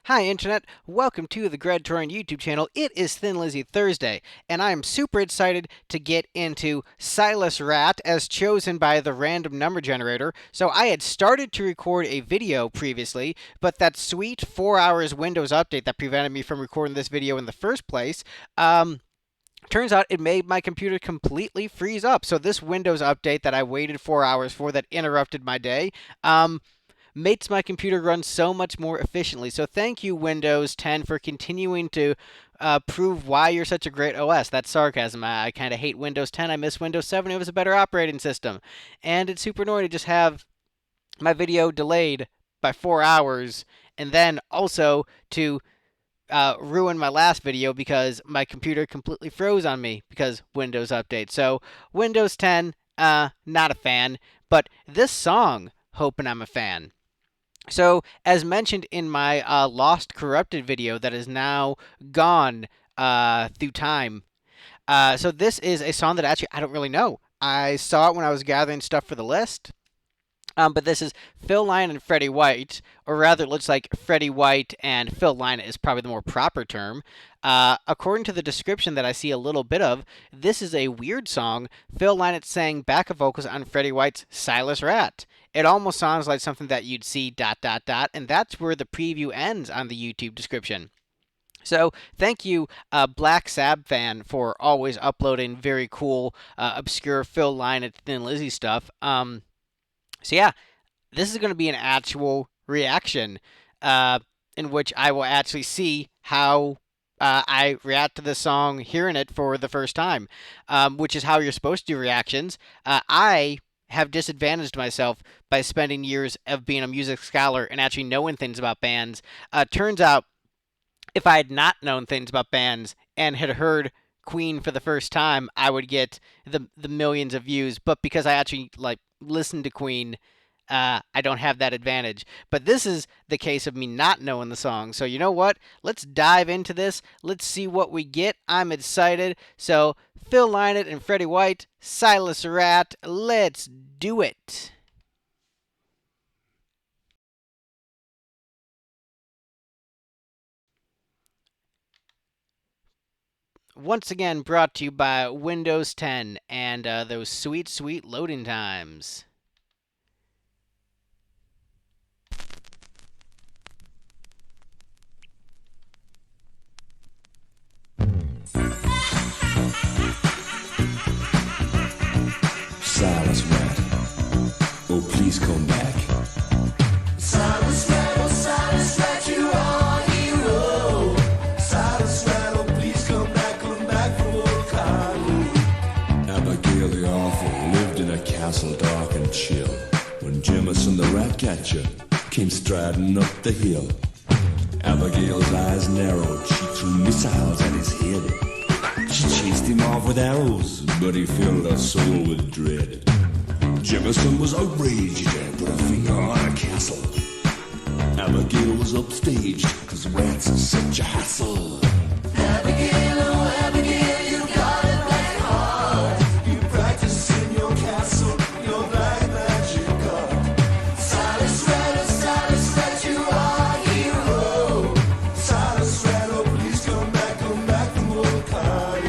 Hi Internet, welcome to the Troyan YouTube channel. It is Thin Lizzy Thursday, and I am super excited to get into Silas Rat as chosen by the random number generator. So I had started to record a video previously, but that sweet 4 hours Windows update that prevented me from recording this video in the first place, turns out it made my computer completely freeze up. So this Windows update that I waited 4 hours for that interrupted my day, makes my computer run so much more efficiently. So thank you, Windows 10, for continuing to prove why you're such a great OS. That's sarcasm. I kind of hate Windows 10. I miss Windows 7. It was a better operating system. And it's super annoying to just have my video delayed by 4 hours and then also to ruin my last video because my computer completely froze on me because Windows update. So Windows 10, not a fan. But this song, hoping I'm a fan. So, as mentioned in my Lost Corrupted video that is now gone through time, so this is a song that actually I don't really know. I saw it when I was gathering stuff for the list, but this is Phil Lynott and Freddie White, or rather, it looks like Freddie White and Phil Lynott is probably the more proper term. According to the description that I see a little bit of, this is a weird song. Phil Lynott sang backup vocals on Freddie White's Silas Rat. It almost sounds like something that you'd see ... and that's where the preview ends on the YouTube description. So thank you, Black Sab fan, for always uploading very cool, obscure Phil Lynott, Thin Lizzy stuff. So yeah, this is going to be an actual reaction in which I will actually see how I react to the song hearing it for the first time, which is how you're supposed to do reactions. I have disadvantaged myself by spending years of being a music scholar and actually knowing things about bands. Turns out, if I had not known things about bands and had heard Queen for the first time, I would get the millions of views. But because I actually listened to Queen, I don't have that advantage. But this is the case of me not knowing the song. So you know what? Let's dive into this. Let's see what we get. I'm excited. So Phil Lynott and Freddie White, Silas Rat. Let's do it. Once again, brought to you by Windows 10 and those sweet, sweet loading times. Silas Rat, oh please come back. Silas Rat, you are a hero. Silas Rat, oh please come back from old Cairo. Abigail the Awful lived in a castle dark and chill, when Jemison the rat catcher came striding up the hill. Abigail's eyes narrowed, she threw missiles at his head. She chased him off with arrows, but he filled her soul with dread. Jemison was outraged and put a finger on her castle. Abigail was upstaged, cause rats are such a hassle. Abigail, oh Abigail, you got a black heart. You practice in your castle, your black magic art. Silas Rat, you are a hero. Silas Rat, oh please come back from old Cairo.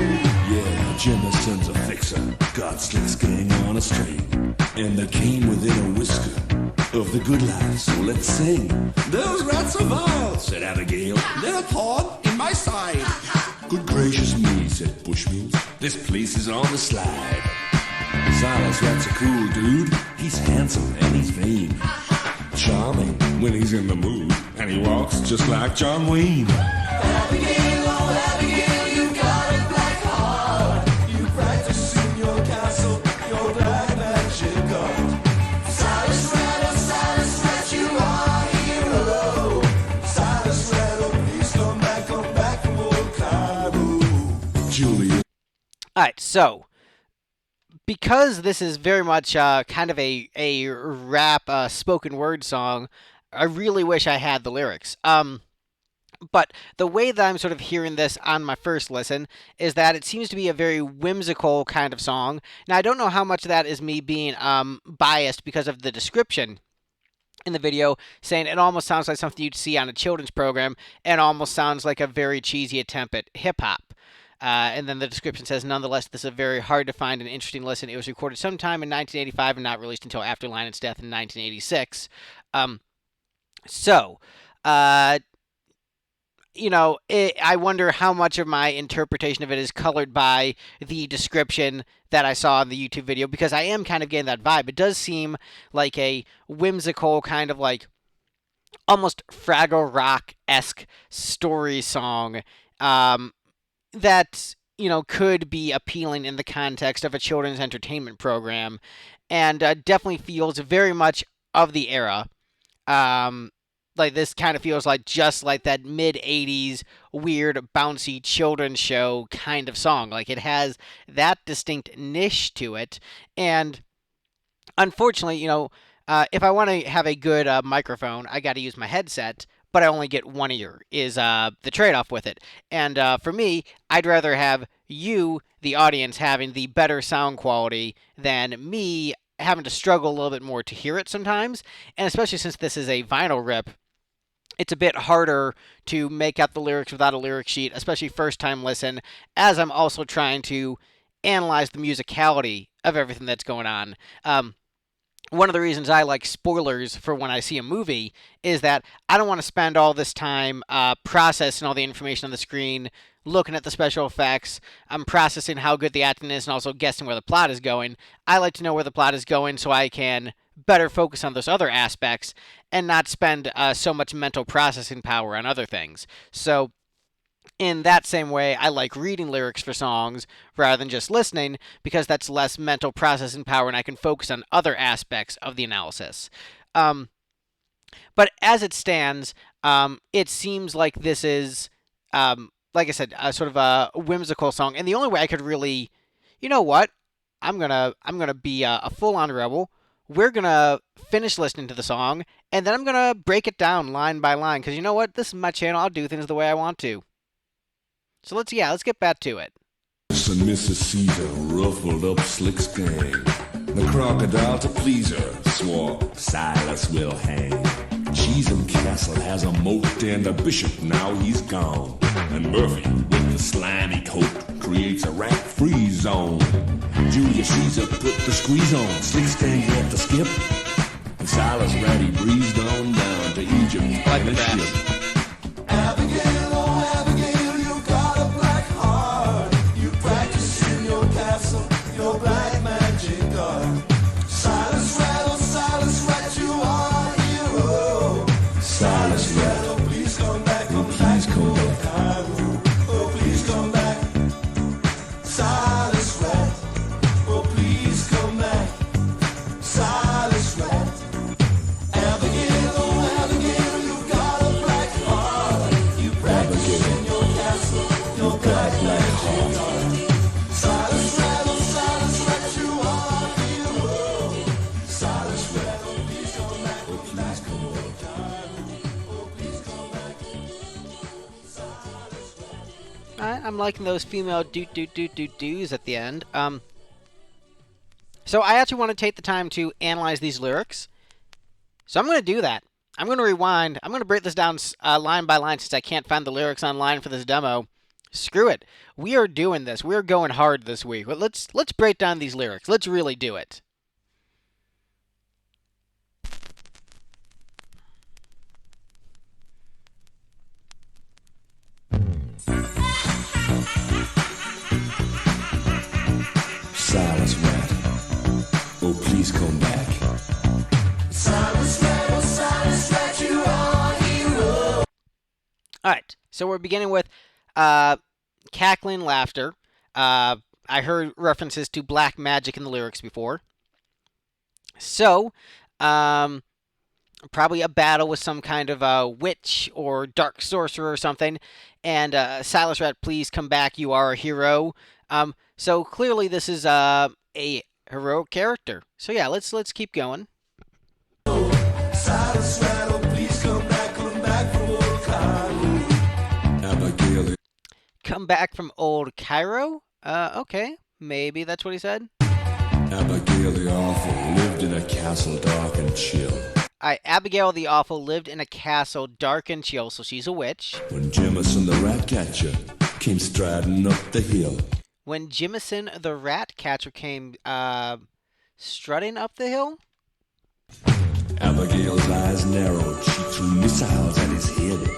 Yeah, Jemison's a fixer, got slicks gang on a string, and they came within a whisker of the good life, so let's sing. Those rats are vile, said Abigail. They're a thorn in my side. Good gracious me, said Bushmills, this place is on the slide. Silas Rat's a cool dude, he's handsome and he's vain. Charming when he's in the mood, and he walks just like John Wayne. Abigail, oh Abigail, you got a black heart. You practice in your castle, your black magic art. Silas Rat, you are a hero. Silas Rat, oh please come back from old Cairo. Julia. Alright, so because this is very much kind of a rap spoken word song, I really wish I had the lyrics. But the way that I'm sort of hearing this on my first listen is that it seems to be a very whimsical kind of song. Now, I don't know how much of that is me being biased because of the description in the video, saying it almost sounds like something you'd see on a children's program and almost sounds like a very cheesy attempt at hip hop. And then the description says, nonetheless, this is a very hard to find and interesting listen. It was recorded sometime in 1985 and not released until after Lynott's death in 1986. So, uh, I wonder how much of my interpretation of it is colored by the description that I saw in the YouTube video, because I am kind of getting that vibe. It does seem like a whimsical kind of like almost Fraggle Rock-esque story song that could be appealing in the context of a children's entertainment program, and definitely feels very much of the era. Um, like this kind of feels like just like that mid '80s weird bouncy children's show kind of song. Like it has that distinct niche to it, and unfortunately, if I want to have a good microphone, I got to use my headset, but I only get one ear, is the trade off with it. And for me, I'd rather have you, the audience, having the better sound quality than me having to struggle a little bit more to hear it sometimes. And especially since this is a vinyl rip, it's a bit harder to make out the lyrics without a lyric sheet, especially first time listen, as I'm also trying to analyze the musicality of everything that's going on. One of the reasons I like spoilers for when I see a movie is that I don't want to spend all this time processing all the information on the screen, looking at the special effects. I'm processing how good the acting is and also guessing where the plot is going. I like to know where the plot is going so I can better focus on those other aspects and not spend so much mental processing power on other things. So in that same way, I like reading lyrics for songs rather than just listening because that's less mental processing power and I can focus on other aspects of the analysis. But as it stands, it seems like this is, like I said, a sort of a whimsical song. And the only way I could really, you know what, I'm gonna be a full-on rebel. We're gonna finish listening to the song, and then I'm gonna break it down line by line. Because you know what, this is my channel. I'll do things the way I want to. So let's get back to it. And Mrs. Caesar ruffled up Slick's gang. The crocodile to please her swore Silas will hang. Cheese Castle has a moat and the bishop now he's gone. And Murphy with the slimy coat creates a rat-free zone. Julius Caesar put the squeeze on. Slick's gang had to skip. And Silas Ratty breezed on down to Egypt. Like the in a best. ship. Abigail, oh Abigail, you got a black heart. You practice in your castle, your black magic art. Silas Rat, you are a hero. Silas Rat, oh please come back, come back, come back. Cairo. Oh please come back. Silas Rat, oh please come back. Silas Rat. Abigail, oh Abigail, you got a black heart. You practice in your castle, your black magic art. Silas Rat, oh Silas Rat, you are a hero. Silas Rat, oh please come back, oh please come back. Cairo. Oh please come back. Silas Rat. I'm liking those female do's at the end. So I actually want to take the time to analyze these lyrics. So I'm going to do that. I'm going to rewind. I'm going to break this down line by line since I can't find the lyrics online for this demo. Screw it. We are doing this. We are going hard this week. But let's break down these lyrics. Let's really do it. Silas Rat, oh please come back. Silas Rat, oh Silas Rat, you are a hero. All right. So we're beginning with cackling laughter. I heard references to black magic in the lyrics before. So, probably a battle with some kind of a witch or dark sorcerer or something. And Silas Rat, please come back. You are a hero. So clearly this is a heroic character. So yeah, let's keep going. Silas Rat, oh please come back from old Cairo. Abigail, Come back from old Cairo? Okay. Maybe that's what he said. Abigail the awful lived in a castle dark and chill. Abigail the Awful lived in a castle dark and chill, so she's a witch. When Jemison the rat catcher came striding up the hill. When Jimison the rat catcher came strutting up the hill. Abigail's eyes narrowed, she threw missiles at his head.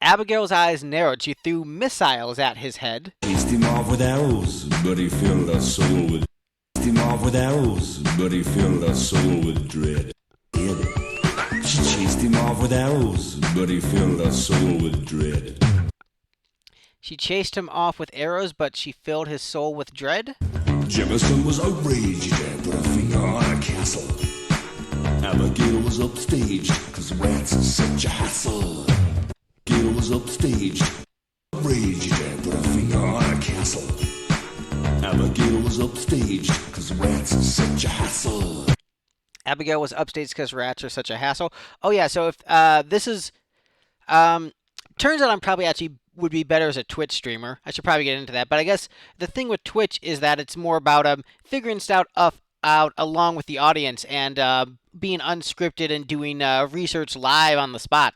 Abigail's eyes narrowed. She threw missiles at his head. Chased him off with arrows, but he filled her soul with. Chased him off with arrows, but he filled her soul with dread. She chased him off with arrows, but he filled her soul with dread. She chased him off with arrows, but she filled his soul with dread. Jemison was outraged and put a finger on a castle. Abigail was upstaged, cause rats are such a hassle. Abigail was upstaged, outraged and put a finger on a castle. Abigail was upstaged, cause rats are such a hassle. Abigail was upstaged because rats are such a hassle. Oh yeah, so if this is turns out I'm probably actually would be better as a Twitch streamer. I should probably get into that. But I guess the thing with Twitch is that it's more about figuring stuff out along with the audience and being unscripted and doing research live on the spot,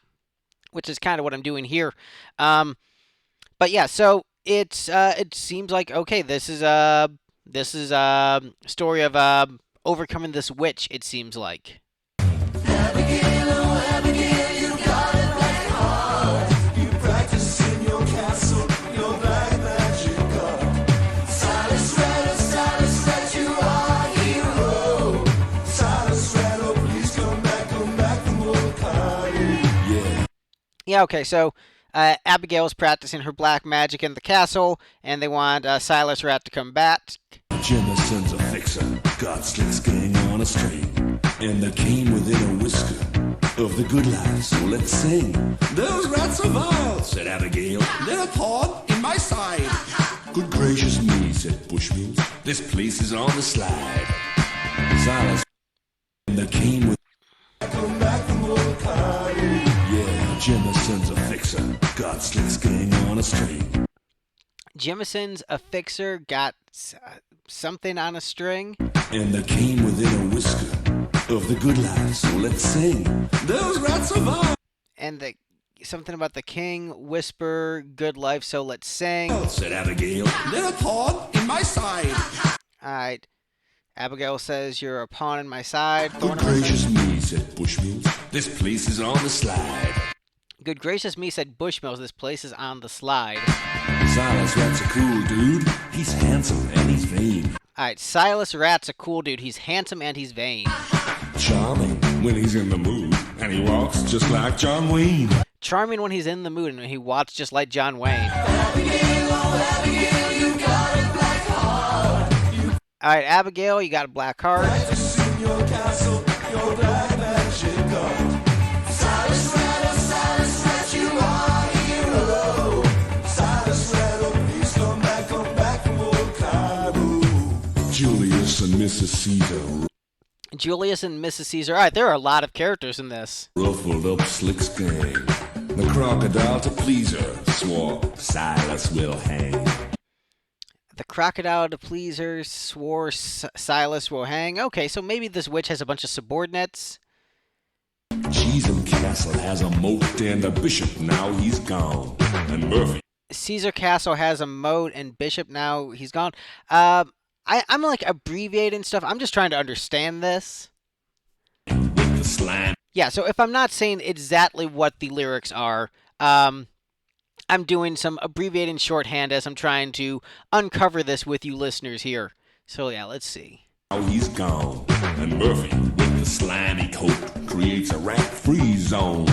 which is kind of what I'm doing here. But yeah, so it seems like okay, this is a story of overcoming this witch. It seems like. Abigail, oh Abigail, you got it like hard. You practice in your castle, your black magic art. Silas Red, you are a hero. Silas Red, oh please come back from Wolfie. Yeah. Yeah, okay, so Abigail's practicing her black magic in the castle, and they want Silas Rat to come back. Jemison's a fixer, got slicks gang on a string, and there came within a whisker of the good life, so let's sing. Those rats are vile, said Abigail. They're a thorn in my side. Good gracious me, said Bushmills, this place is on the slide. Silas, and there came with. Come back from Wolfie. Yeah, Jemison's a fixer, got slicks gang on a string. Jemison's a fixer, got something on a string. And there came within a whisker of the good life, so let's sing. Those rats are vile, And something about the king, whisper, good life, so let's sing. Said Abigail. they're a thorn in my side. Alright. Abigail says, you're a pawn in my side. Good Thorn in my gracious side. me, said Bushmills, this place is on the slide. Good gracious me, said Bushmills, this place is on the slide. Silas Rat's a cool dude, he's handsome and he's vain. Alright, Silas Rat's a cool dude. He's handsome and he's vain. Charming when he's in the mood, and he walks just like John Wayne. Charming when he's in the mood and he walks just like John Wayne. Abigail, oh Abigail, you got it black hard. Alright, Abigail, you got a black card. Practice in your castle, your black magic art. Silas Red, you are a hero. Silas Red, oh please come back from Wolfie. Julius and Mrs. Caesar Julius and Mrs. Caesar. Alright, there are a lot of characters in this. ruffled up Slick's gang. The crocodile to please her swore Silas will hang. The crocodile to please her swore Silas will hang. Okay, so maybe this witch has a bunch of subordinates. Cheeseham Castle has a moat and a bishop, now he's gone. And Murphy. Caesar Castle has a moat and Bishop, now he's gone. I'm like abbreviating stuff. I'm just trying to understand this. With the slime. Yeah, so if I'm not saying exactly what the lyrics are, I'm doing some abbreviating shorthand as I'm trying to uncover this with you listeners here. So yeah, let's see. Now he's gone. And Murphy, with the slimy coat, creates a rat-free zone.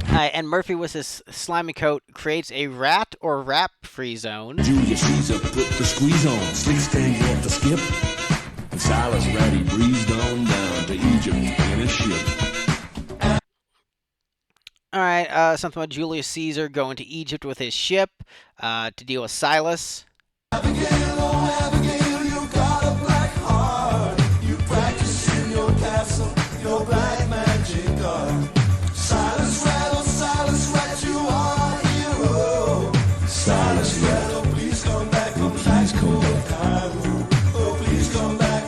And Murphy with his slimy coat creates a rat or rap-free zone. Julius Caesar put the squeeze on. Slick's gang had to skip. And Silas Ratty breezed on down to Egypt in a ship. Alright, something about Julius Caesar going to Egypt with his ship to deal with Silas. Abigail, oh Abigail, you got a black heart. You practice in your castle, your black magic art. Silas Red, you are a hero. Silas Red, oh please come back, oh please come back.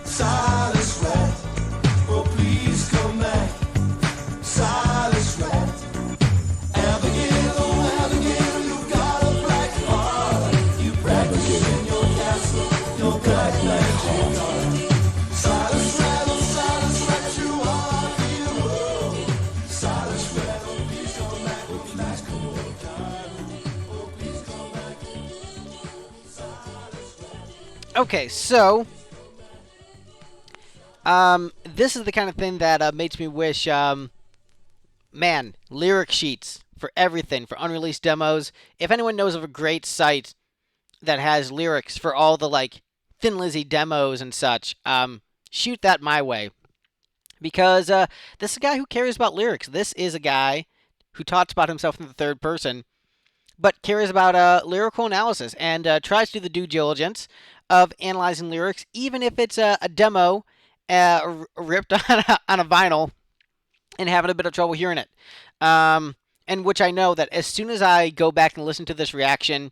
Silas Red, oh please. Okay, so this is the kind of thing that makes me wish, man, lyric sheets for everything, for unreleased demos. If anyone knows of a great site that has lyrics for all the like Thin Lizzy demos and such, shoot that my way because this is a guy who cares about lyrics. This is a guy who talks about himself in the third person, but cares about lyrical analysis and tries to do the due diligence of analyzing lyrics, even if it's a demo ripped on a vinyl and having a bit of trouble hearing it. And which I know that as soon as I go back and listen to this reaction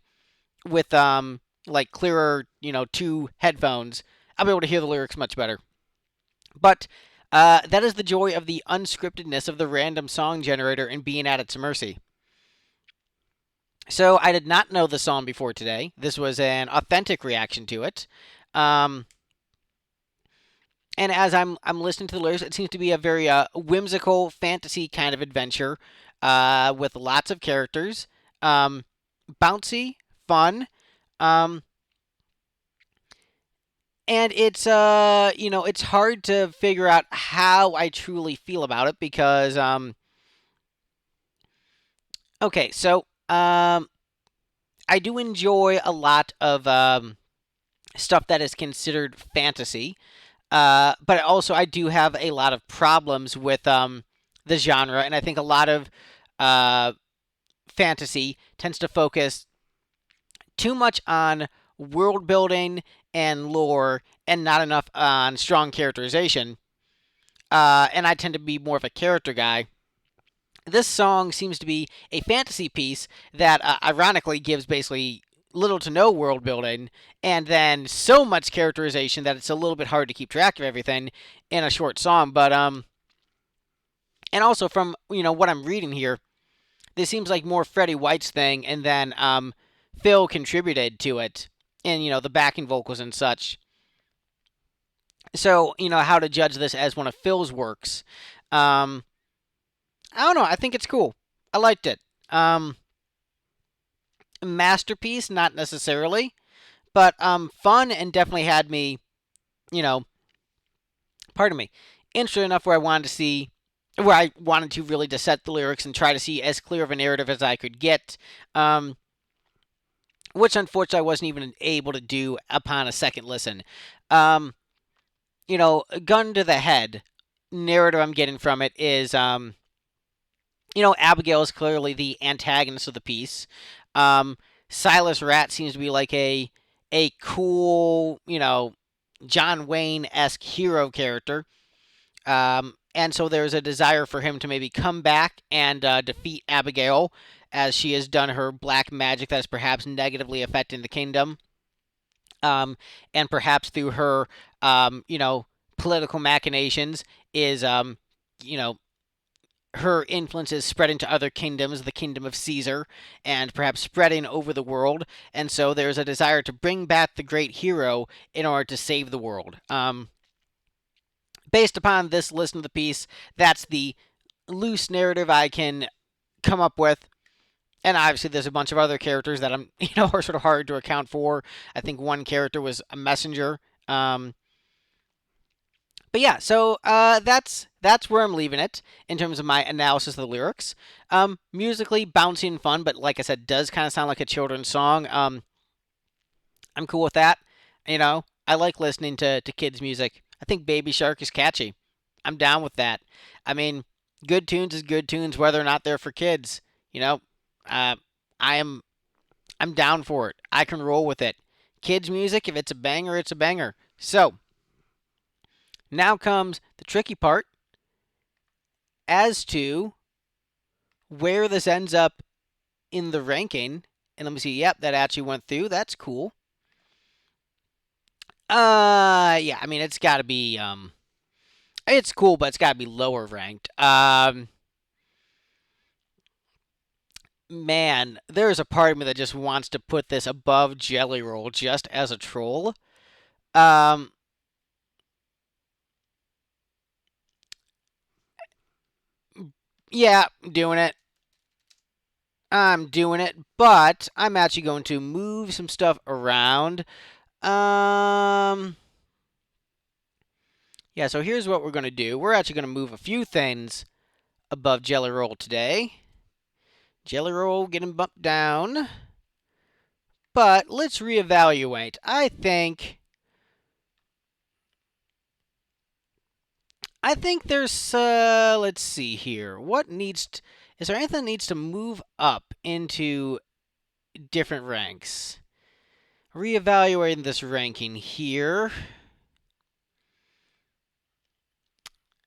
with like clearer, two headphones, I'll be able to hear the lyrics much better. But that is the joy of the unscriptedness of the random song generator and being at its mercy. So I did not know the song before today. This was an authentic reaction to it. Um, and as I'm listening to the lyrics, it seems to be a very whimsical fantasy kind of adventure with lots of characters, um, bouncy, fun, um, and it's hard to figure out how I truly feel about it because okay, so I do enjoy a lot of stuff that is considered fantasy. But also, I do have a lot of problems with the genre, and I think a lot of uh, fantasy tends to focus too much on world building and lore, and not enough on strong characterization. And I tend to be more of a character guy. This song seems to be a fantasy piece that, ironically, gives basically little to no world building, and then so much characterization that it's a little bit hard to keep track of everything in a short song. But and also from what I'm reading here, this seems like more Freddie White's thing, and then Phil contributed to it, and the backing vocals and such. So how to judge this as one of Phil's works? Um, I don't know. I think it's cool. I liked it. Masterpiece, not necessarily, but fun and definitely had me, you know, pardon me, interested enough where I wanted to really dissect the lyrics and try to see as clear of a narrative as I could get, um, which unfortunately I wasn't even able to do upon a second listen. Um, gun to the head narrative I'm getting from it is, Abigail is clearly the antagonist of the piece. Um, Silas Rat seems to be like a cool, John Wayne esque hero character. And so there's a desire for him to maybe come back and defeat Abigail, as she has done her black magic that's perhaps negatively affecting the kingdom. And perhaps through her, political machinations is, you know, her influence is spreading to other kingdoms, the kingdom of Caesar, and perhaps spreading over the world. And so there's a desire to bring back the great hero in order to save the world. Based upon this listen to the piece, that's the loose narrative I can come up with. And obviously, there's a bunch of other characters that are sort of hard to account for. I think one character was a messenger. But yeah, so that's where I'm leaving it in terms of my analysis of the lyrics. Musically bouncy and fun, but like I said, does kind of sound like a children's song. I'm cool with that. I like listening to kids' music. I think Baby Shark is catchy. I'm down with that. I mean, good tunes is good tunes, whether or not they're for kids. Uh, I am I'm down for it. I can roll with it. Kids' music, if it's a banger, it's a banger. So now comes the tricky part as to where this ends up in the ranking. And let me see. Yep, that actually went through. That's cool. Yeah. I mean, it's got to be it's cool, but it's got to be lower ranked. Man, there's a part of me that just wants to put this above Jelly Roll just as a troll. Um, yeah, doing it. I'm doing it, but I'm actually going to move some stuff around. Yeah, so here's what we're going to do. We're actually going to move a few things above Jelly Roll today. Jelly Roll getting bumped down. But let's reevaluate. I think there's let's see here. Is there anything that needs to move up into different ranks? Reevaluating this ranking here.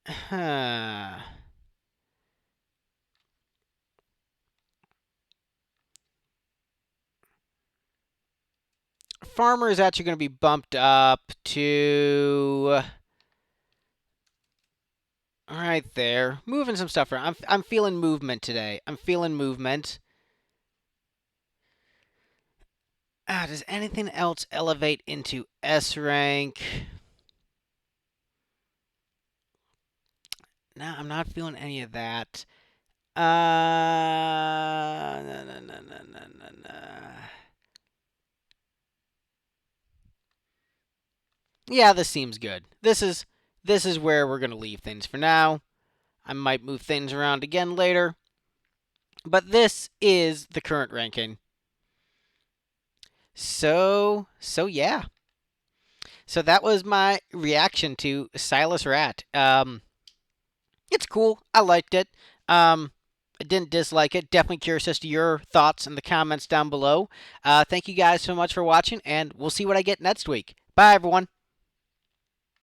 Huh. Farmer is actually going to be bumped up to right there. Moving some stuff around. I'm feeling movement today. I'm feeling movement. Does anything else elevate into S rank? No, I'm not feeling any of that. No, no, no, no, no, no, no. Yeah, this seems good. This is where we're gonna leave things for now. I might move things around again later, but this is the current ranking. So yeah. So that was my reaction to Silas Rat. It's cool. I liked it. I didn't dislike it. Definitely curious as to your thoughts in the comments down below. Thank you guys so much for watching, and we'll see what I get next week. Bye, everyone.